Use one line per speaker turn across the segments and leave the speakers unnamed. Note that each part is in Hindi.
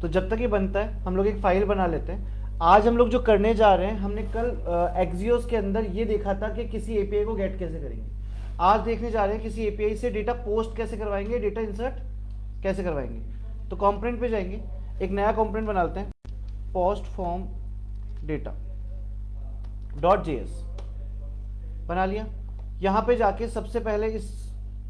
तो जब तक ये बनता है हम लोग एक फाइल बना लेते हैं। आज हम लोग जो करने जा रहे हैं, हमने कल एक्सियोस के अंदर ये देखा था कि किसी एपीआई को गेट कैसे करेंगे। आज देखने जा रहे हैं किसी एपीआई से डेटा पोस्ट कैसे करवाएंगे, डेटा इंसर्ट कैसे करवाएंगे। तो कंपोनेंट पे जाएंगे, एक नया कंपोनेंट बनाते हैं, पोस्ट फॉर्म डेटा .js बना लिया। यहाँ पे जाके सबसे पहले इस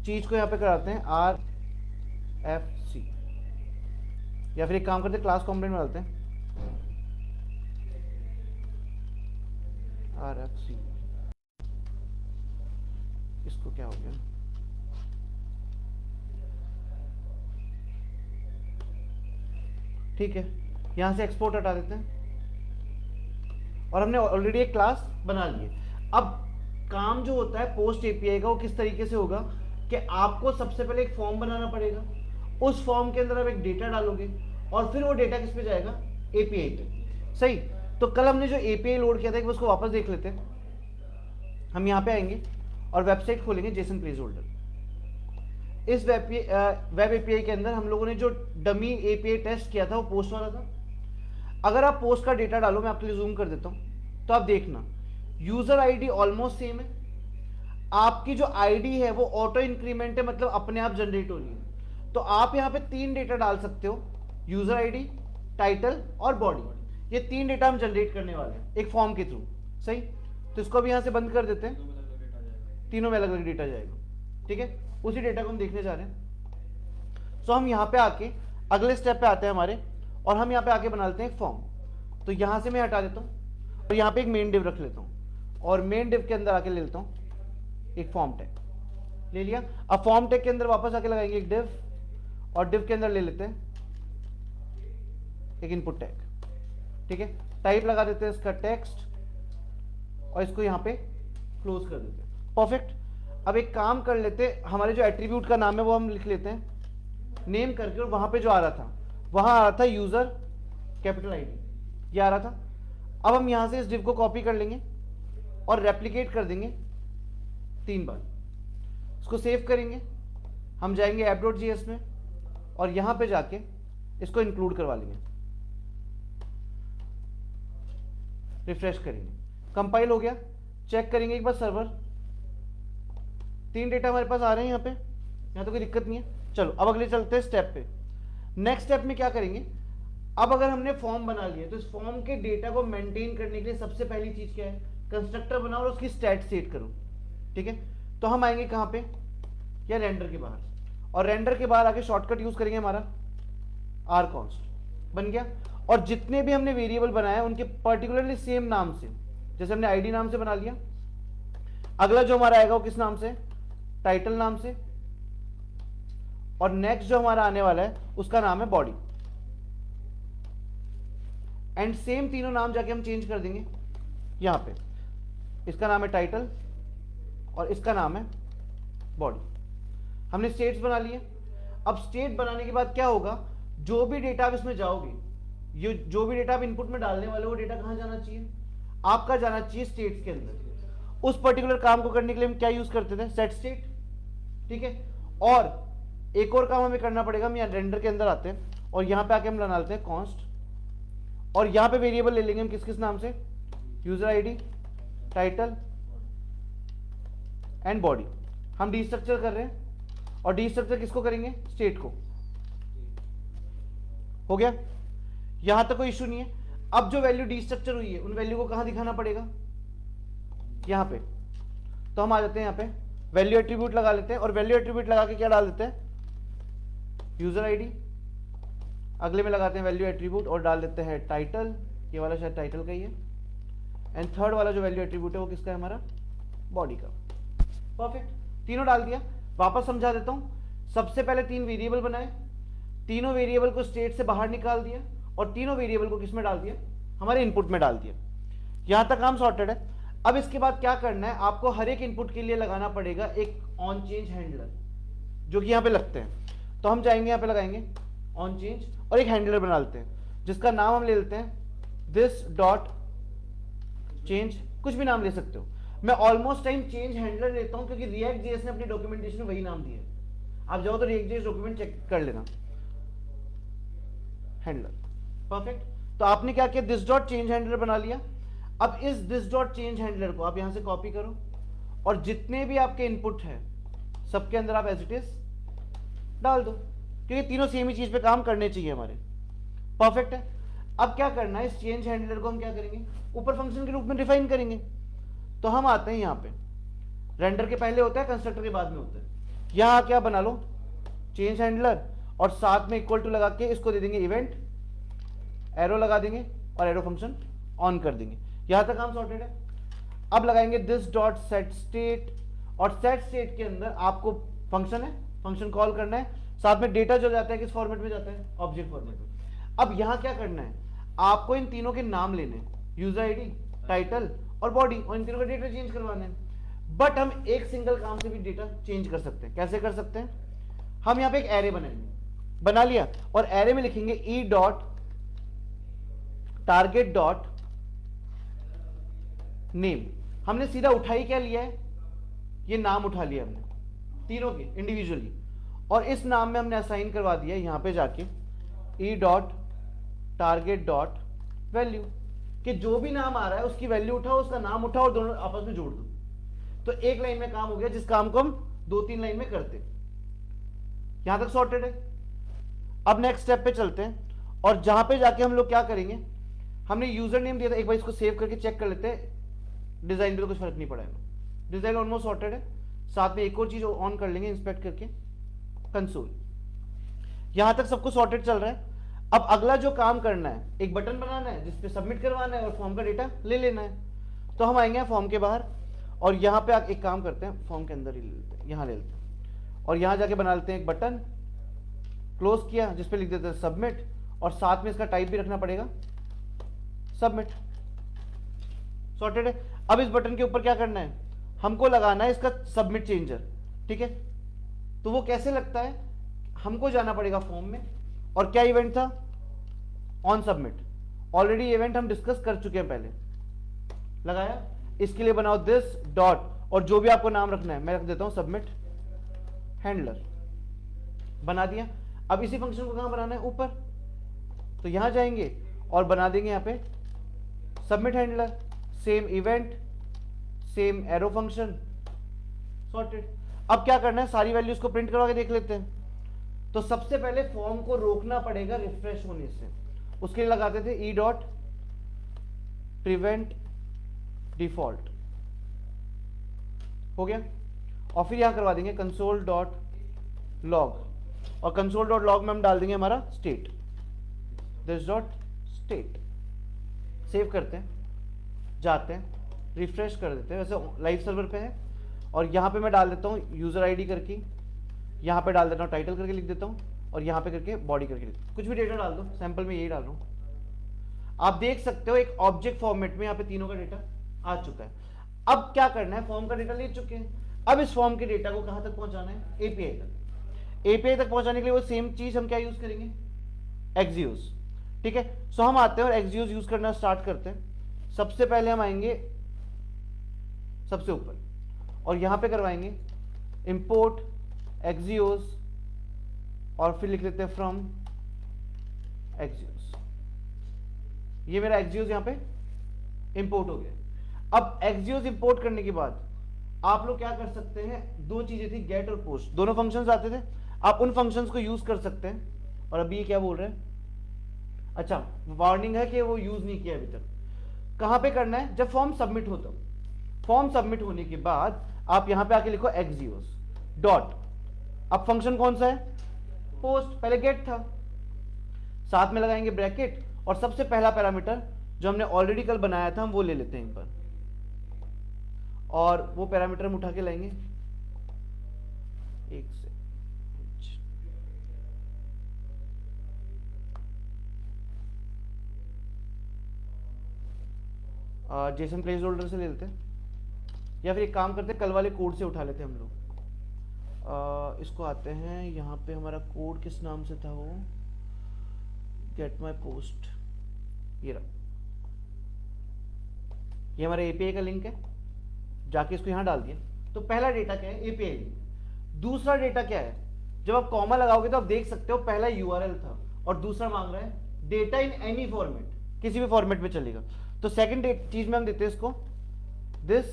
चीज को यहाँ पे कराते हैं RFC, या फिर एक काम करते हैं क्लास कंपोनेंट बनाते हैं RFC। इसको क्या हो गया, ठीक है, यहां से एक्सपोर्ट हटा देते हैं और हमने ऑलरेडी एक क्लास बना ली है। अब काम जो होता है पोस्ट एपीआई का वो किस तरीके से होगा कि आपको सबसे पहले एक फॉर्म बनाना पड़ेगा, उस फॉर्म के अंदर आप एक डेटा डालोगे और फिर वो डेटा किस पे जाएगा, एपीआई पे। सही। तो कल हमने जो एपीआई लोड किया था उसको वापस देख लेते हैं। हम यहाँ पे आएंगे और वेबसाइट खोलेंगे जेसन प्लेस होल्डर। इस वेब एपीआई के अंदर हम लोगों ने जो डमी एपीआई टेस्ट किया था वो पोस्ट वाला था। अगर आप पोस्ट का डेटा डालो, मैं आपके लिए जूम कर देता हूं, तो आप देखना यूजर आईडी ऑलमोस्ट सेम है, आपकी जो आईडी है वो ऑटो इंक्रीमेंट है, मतलब अपने आप जनरेट हो रही है। तो आप यहाँ पे 3 डेटा डाल सकते हो, यूजर आईडी, टाइटल और बॉडी। ये 3 डेटा हम जनरेट करने वाले हैं एक फॉर्म के थ्रू। सही। तो इसको भी यहाँ से बंद कर देते हैं, तीनों में अलग अलग डेटा जाएगा। ठीक है, उसी डेटा को हम देखने जा रहे हैं। सो हम यहाँ पे आके अगले स्टेप पे आते हैं हमारे, और हम यहाँ पे आके बना लेते हैं एक फॉर्म। तो यहाँ से मैं हटा देता हूँ और यहाँ पे एक मेन डिव रख लेता हूँ, और मेन डिव के अंदर आके ले लेता हूँ एक फॉर्म टैग। ले लिया। अब फॉर्म टैग के अंदर वापस आके लगाएंगे एक डिव, और डिव के अंदर ले लेते हैं एक इनपुट टैग। ठीक है, टाइप लगा देते हैं इसका टेक्स्ट, और इसको यहाँ पे क्लोज कर देते हैं। परफेक्ट। अब एक काम कर लेते हैं, हमारे जो एट्रीब्यूट का नाम है वो हम लिख लेते हैं नेम करके, और वहां पे जो आ रहा था वहां आ रहा था यूजर कैपिटल आईडी, ये आ रहा था। अब हम यहां से इस डिव को कॉपी कर लेंगे और रेप्लिकेट कर देंगे 3 बार। इसको सेव करेंगे, हम जाएंगे app.js में और यहां पे जाके इसको इंक्लूड करवा लेंगे, रिफ्रेश करेंगे, कंपाइल हो गया। चेक करेंगे एक बार सर्वर, 3 डेटा हमारे पास आ रहे हैं यहाँ पे, यहाँ तो कोई दिक्कत नहीं है। चलो अब अगले चलते हैं स्टेप पे। नेक्स्ट स्टेप में क्या करेंगे, अब अगर हमने फॉर्म बना लिया तो इस फॉर्म के डेटा को मेंटेन करने के लिए सबसे पहली चीज क्या है, कंस्ट्रक्टर बनाओ और उसकी स्टैट सेट करो। ठीक है, तो हम आएंगे कहाँ पे, या रेंडर के बाहर, और रेंडर के बाहर आके शॉर्टकट यूज करेंगे हमारा rconst। बन गया। और जितने भी हमने वेरिएबल बनाए उनके पर्टिकुलरली सेम नाम से, जैसे हमने आईडी नाम से बना लिया, अगला जो हमारा आएगा वो किस नाम से, टाइटल नाम से, और नेक्स्ट जो हमारा आने वाला है उसका नाम है बॉडी। एंड सेम तीनों नाम जाके हम चेंज कर देंगे यहां पे, इसका नाम है टाइटल और इसका नाम है बॉडी। हमने स्टेट्स बना लिए। अब स्टेट बनाने के बाद क्या होगा, जो भी डेटा आप इसमें जाओगे, ये जो भी डेटा आप इनपुट में डालने वाले हो वो डेटा कहां जाना चाहिए, आपका जाना चाहिए स्टेट्स के अंदर। उस पर्टिकुलर काम को करने के लिए हम क्या यूज करते थे, सेट स्टेट। ठीक है, और एक और काम हमें करना पड़ेगा, हम यहाँ रेंडर के अंदर आते हैं और यहाँ पे आके हम बना लेते हैं कॉन्स्ट, और यहाँ पे वेरिएबल ले लेंगे हम किस किस नाम से, user ID, title and body. हम डीस्ट्रक्चर कर रहे हैं, और डीस्ट्रक्चर किसको करेंगे, स्टेट को। हो गया, यहां तक कोई इश्यू नहीं है। अब जो वैल्यू डीस्ट्रक्चर हुई है उन वैल्यू को कहां दिखाना पड़ेगा, यहां पे। तो हम आ जाते हैं यहाँ पे, वैल्यू एट्रीब्यूट लगा लेते हैं, और वैल्यू एट्रीब्यूट लगा के क्या डाल देते हैं, यूजर आईडी। अगले में लगाते हैं वैल्यू एट्रीब्यूट और डाल देते हैं टाइटल, ये वाला शायद टाइटल का ही है। एंड थर्ड वाला जो वैल्यू एट्रीब्यूट है वो किसका है, हमारा बॉडी का। परफेक्ट, तीनों डाल दिया। वापस समझा देता हूं, सबसे पहले 3 वेरिएबल बनाए, तीनों वेरिएबल को स्टेट से बाहर निकाल दिया, और तीनों वेरिएबल को किस में डाल दिया, हमारे इनपुट में डाल दिया। यहां तक काम सॉर्टेड है। अब इसके बाद क्या करना है, आपको हर एक इनपुट के लिए लगाना पड़ेगा एक ऑन चेंज हैंडलर, जो कि यहां पे लगते हैं। तो हम जाएंगे यहां पे लगाएंगे ऑन चेंज, और एक हैंडलर बना लेते हैं जिसका नाम हम ले लेते हैं दिस डॉट चेंज, कुछ भी नाम ले सकते हो। मैं ऑलमोस्ट टाइम चेंज हैंडलर लेता हूं क्योंकि रिएक्ट जेएस ने अपनी डॉक्यूमेंटेशन में वही नाम दिया है। आप जाओ तो रिएक्ट जेएस डॉक्यूमेंट चेक कर लेना, हैंडलर। परफेक्ट। तो आपने क्या किया, दिस डॉट चेंज हैंडलर बना लिया। अब इस दिस डॉट चेंज हैंडलर को आप यहां से कॉपी करो और जितने भी आपके इनपुट है सबके अंदर आप एज इट इज डाल दो, क्योंकि तीनों सेम ही चीज पे काम करने चाहिए हमारे। परफेक्ट है। अब क्या करना है, इस चेंज हैंडलर को हम क्या करेंगे, ऊपर फंक्शन के रूप में डिफाइन करेंगे। तो हम आते हैं यहां पे, रेंडर के पहले होता है, कंस्ट्रक्टर के बाद में होता है। यहां क्या बना लो, चेंज हैंडलर, और साथ में इक्वल टू लगा के इसको दे देंगे इवेंट, एरो लगा देंगे और एरो फंक्शन ऑन कर देंगे। यहां तक काम सॉर्टेड है। अब लगाएंगे दिस डॉट सेट स्टेट, और सेट स्टेट के अंदर आपको फंक्शन है, फंक्शन कॉल करना है, साथ में डेटा जो जाता है किस फॉर्मेट में जाता है, ऑब्जेक्ट फॉर्मेट में। अब यहां क्या करना है, आपको इन तीनों के नाम लेने, यूजर आईडी, टाइटल और बॉडी, और इन तीनों का डेटा चेंज करवाना है। बट हम एक सिंगल काम से भी डेटा चेंज कर सकते हैं। कैसे कर सकते हैं, हम यहां पे एक एरे बनाएंगे, बना लिया, और एरे में लिखेंगे E dot target dot name. हमने सीधा उठाई क्या लिया है, ये नाम उठा लिया हमने तीनों के इंडिविजुअली, और इस नाम में हमने असाइन करवा दिया यहां पे जाके E dot target dot value, कि जो भी नाम आ रहा है उसकी वैल्यू उठाओ, उसका नाम उठाओ और दोनों आपस में जोड़ दो। तो एक लाइन में काम हो गया, जिस काम को हम 2-3 लाइन में करते। यहां तक सॉर्टेड है। अब नेक्स्ट स्टेप पे चलते हैं, और जहां पे जाके हम लोग क्या करेंगे, हमने यूजर नेम दिया था, एक बार इसको सेव करके चेक कर लेते हैं। डिजाइन पे तो कुछ फर्क नहीं पड़ा है, डिजाइन ऑलमोस्ट सॉर्टेड है। साथ में एक और चीज ऑन कर लेंगे, इंस्पेक्ट करके कंसोल। यहां तक सबको सॉर्टेड चल रहा है। अब अगला जो काम करना है, एक बटन बनाना है जिसपे सबमिट करवाना है और फॉर्म का डेटा ले लेना है। तो हम आएंगे फॉर्म के बाहर, और यहां पे एक काम करते हैं, फॉर्म के अंदर ही ले लेते हैं, यहां ले लेते हैं, और यहां जाके बना लेते हैं एक बटन, क्लोज किया, जिसपे लिख देते हैं सबमिट, और साथ में इसका टाइप भी रखना पड़ेगा सबमिट। सॉर्टेड है। अब इस बटन के ऊपर क्या करना है, हमको लगाना है इसका सबमिट चेंजर। ठीक है, तो वो कैसे लगता है, हमको जाना पड़ेगा फॉर्म में, और क्या इवेंट था, ऑन सबमिट। ऑलरेडी इवेंट हम डिस्कस कर चुके हैं पहले, लगाया। इसके लिए बनाओ दिस डॉट, और जो भी आपको नाम रखना है मैं रख देता हूं सबमिट हैंडलर, बना दिया। अब इसी फंक्शन को कहां बनाना है, ऊपर। तो यहां जाएंगे और बना देंगे यहां पे submit handler, same event, same arrow function, sorted. अब क्या करना है, सारी वैल्यूज को प्रिंट करवा के देख लेते हैं। तो सबसे पहले फॉर्म को रोकना पड़ेगा रिफ्रेश होने से, उसके लिए लगाते थे ई डॉट प्रिवेंट डिफॉल्ट, हो गया। और फिर यहां करवा देंगे कंसोल डॉट लॉग, और कंसोल डॉट लॉग में हम डाल देंगे हमारा state, this dot state. Save करते हैं, जाते हैं, रिफ्रेश कर देते हैं। वैसे लाइव सर्वर पे है, और यहां पे मैं डाल देता हूं यूजर आईडी करके, यहां पे डाल देता हूं टाइटल करके लिख देता हूं, और यहां पे करके बॉडी करके लिख, कुछ भी डेटा डाल दो, सैंपल में यही डाल रहा हूं। आप देख सकते हो एक ऑब्जेक्ट फॉर्मेट में यहां पे तीनों का डेटा आ चुका है। अब क्या करना है, फॉर्म का डेटा ले चुके हैं, अब इस फॉर्म के डेटा को कहां तक पहुंचाना है, एपीआई तक। एपीआई तक पहुंचाने के लिए वो सेम चीज हम क्या यूज करेंगे, एक्सियोस। ठीक है, सो हम आते हैं और एक्सियोस यूज करना स्टार्ट करते हैं। सबसे पहले हम आएंगे सबसे ऊपर, और यहां पे करवाएंगे इंपोर्ट एक्सियोस, और फिर लिख लेते हैं फ्रॉम एक्सियोस। ये मेरा एक्सियोस यहां पे इंपोर्ट हो गया। अब एक्सियोस इंपोर्ट करने के बाद आप लोग क्या कर सकते हैं, दो चीजें थी, गेट और पोस्ट, दोनों फंक्शंस आते थे, आप उन फंक्शंस को यूज कर सकते हैं। और अभी ये क्या बोल रहे हैं, अच्छा वार्निंग है कि वो यूज नहीं किया अभी तक। कहां पे करना है, जब फॉर्म सबमिट होता, फॉर्म सबमिट होने के बाद आप यहां पे आके लिखो एक्सियोस डॉट, अब फंक्शन कौन सा है, पोस्ट, पहले गेट था, साथ में लगाएंगे ब्रैकेट, और सबसे पहला पैरामीटर जो हमने ऑलरेडी कल बनाया था हम वो ले लेते हैं एक बार, और वो पैरामीटर हम उठा के लाएंगे, एक से जेसन प्लेस होल्डर से ले लेते हैं, या फिर एक काम करते हैं कल वाले कोड से उठा लेते हैं हम लोग। इसको आते हैं, यहाँ पे हमारा कोड किस नाम से था, वो गेट माई पोस्ट, ये रहा, ये हमारे एपीआई का लिंक है, जाके इसको यहाँ डाल दिया। तो पहला डेटा क्या है, एपीआई लिंक। दूसरा डेटा क्या है, जब आप कॉमा लगाओगे तो आप देख सकते हो पहला यूआरएल था और दूसरा मांग रहा है डेटा इन एनी फॉर्मेट, किसी भी फॉर्मेट में चलेगा। तो सेकंड चीज में हम देते हैं इसको दिस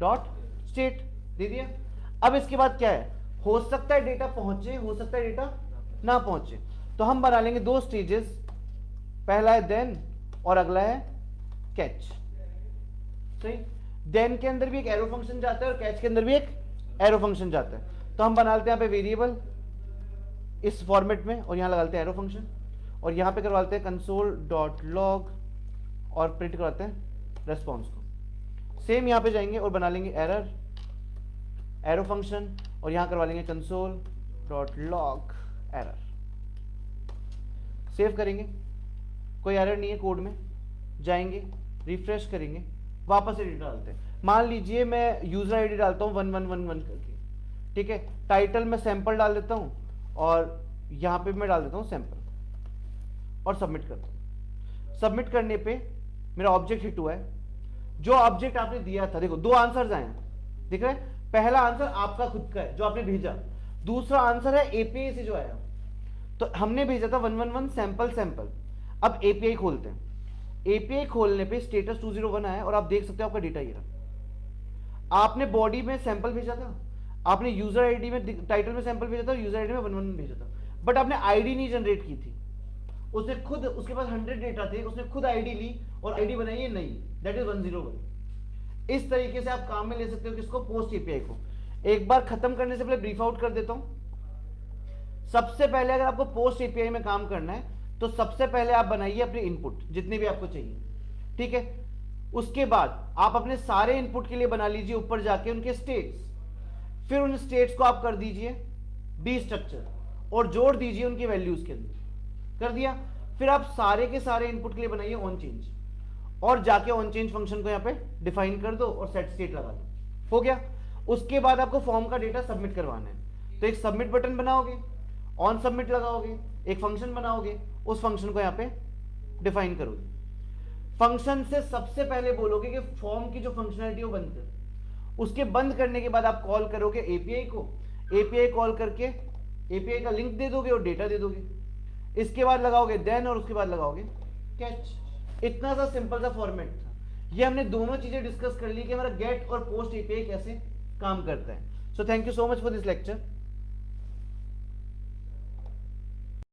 डॉट स्टेट, दे दिया। अब इसके बाद क्या है, हो सकता है डेटा पहुंचे, हो सकता है डेटा ना पहुंचे, तो हम बना लेंगे दो स्टेजेस, पहला है देन और अगला है कैच। सही, देन के अंदर भी एक एरो फंक्शन जाता है और कैच के अंदर भी एक एरो फंक्शन जाता है। तो हम बना लेते हैं यहाँ पे वेरिएबल इस फॉर्मेट में, और यहां लगाते हैं एरो फंक्शन, और यहां पे करवाते हैं कंसोल डॉट लॉग और प्रिंट करवाते हैं रेस्पॉन्स को। सेम यहां पे जाएंगे और बना लेंगे एरर एरो फंक्शन, और यहां करवा लेंगे console dot log error. Save करेंगे, कोई एरर नहीं है कोड में, जाएंगे रिफ्रेश करेंगे, वापस से डेटा डालते हैं। मान लीजिए मैं यूजर आईडी डालता हूं 1111 करके, ठीक है, टाइटल में सैंपल डाल देता हूं और यहां पे मैं डाल देता हूं सैंपल और सबमिट करता हूं। सबमिट करने पे मेरा ऑब्जेक्ट हिट हुआ है। जो ऑब्जेक्ट आपने दिया था, देखो दो आंसर्स आए हैं, दिख रहे हैं? पहला आंसर आपका खुद का है जो आपने भेजा, दूसरा आंसर है एपीआई से जो आया। तो हमने भेजा था 111 सैंपल सैंपल। अब एपीआई खोलते हैं, एपीआई खोलने पे स्टेटस 201 आया और आप देख सकते हो आपका डेटा ये रहा। आपने बॉडी में सैंपल भेजा था, आपने यूजर आईडी में टाइटल में सैंपल भेजा था और यूजर आईडी में 111 भेजा था, बट आपने आईडी नहीं जनरेट की थी। उसने खुद, उसके पास 100 डेटा थे, उसने खुद आईडी ली और आईडी बनाई है नई, दैट इज 101। इस तरीके से आप काम में ले सकते हो किसको, पोस्ट एपीआई को। एक बार खत्म करने से पहले ब्रीफ आउट कर देता हूं। सबसे पहले अगर आपको पोस्ट एपीआई में काम करना है तो सबसे पहले आप बनाइए अपने इनपुट जितने भी आपको चाहिए, ठीक है। उसके बाद आप अपने सारे इनपुट के लिए बना लीजिए ऊपर जाके उनके स्टेट्स, फिर उन स्टेट्स को आप कर दीजिए बी स्ट्रक्चर और जोड़ दीजिए उनकी वैल्यूज के अंदर, कर दिया। फिर आप सारे के सारे इनपुट के लिए बनाइए ऑन चेंज और जाके ऑन चेंज फंक्शन को यहां पे डिफाइन कर दो और सेट स्टेट लगा दो, हो गया। उसके बाद आपको फॉर्म का डेटा सबमिट करवाना है, तो एक सबमिट बटन बनाओगे, ऑन सबमिट लगाओगे, एक फंक्शन बनाओगे, उस फंक्शन को यहां पे डिफाइन करोगे। फंक्शन से सबसे पहले बोलोगे कि फॉर्म की जो फंक्शनैलिटी वो बंद कर। उसके बंद करने के बाद आप कॉल करोगे एपीआई को, एपीआई कॉल करके एपीआई का लिंक दे दोगे और डेटा दे दोगे। इसके बाद लगाओगे देन और उसके बाद लगाओगे कैच। इतना सा सिंपल सा फॉर्मेट था। ये हमने दोनों चीजें डिस्कस कर ली कि हमारा गेट और पोस्ट एपीआई कैसे काम करता है। So thank you so much for this lecture.